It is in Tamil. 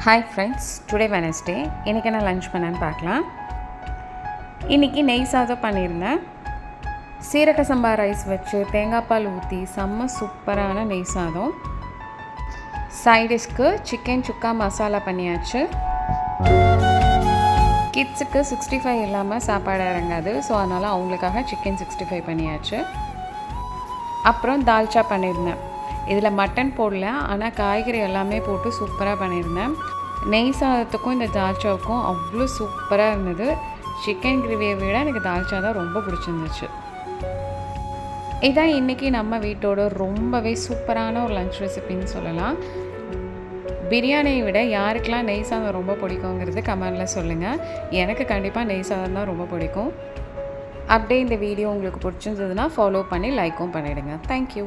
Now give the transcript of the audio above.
Hi friends, today Wednesday. இன்றைக்கி என்ன லன்ச் பண்ணேன்னு பார்க்கலாம். இன்றைக்கி நெய் சாதம் பண்ணியிருந்தேன். சீரக சம்பா ரைஸ் வச்சு தேங்காய் பால் ஊற்றி செம்ம சூப்பரான நெய் சாதம். சைடிஷ்க்கு சிக்கன் சுக்கா மசாலா பண்ணியாச்சு. கிட்ஸுக்கு 65 இல்லாமல் சாப்பாடு இறங்காது, ஸோ அதனால் அவங்களுக்காக சிக்கன் 65 பண்ணியாச்சு. அப்புறம் தால்ச்சா பண்ணியிருந்தேன். இதில் மட்டன் போடல, ஆனால் காய்கறி எல்லாமே போட்டு சூப்பராக பண்ணியிருந்தேன். நெய் சாதத்துக்கும் இந்த தால்ச்சாவுக்கும் அவ்வளோ சூப்பராக இருந்தது. சிக்கன் கிரேவியை விட எனக்கு தால்ச்சா தான் ரொம்ப பிடிச்சிருந்துச்சு. இதான் இன்றைக்கி நம்ம வீட்டோட ரொம்பவே சூப்பரான ஒரு லன்ச் ரெசிபின்னு சொல்லலாம். பிரியாணியை விட யாருக்கெல்லாம் நெய் சாதம் ரொம்ப பிடிக்குங்கிறது கமெண்டில் சொல்லுங்கள். எனக்கு கண்டிப்பாக நெய் சாதம் தான் ரொம்ப பிடிக்கும். அப்படியே இந்த வீடியோ உங்களுக்கு பிடிச்சிருந்ததுன்னா ஃபாலோ பண்ணி லைக்கும் பண்ணிவிடுங்க. தேங்க்யூ.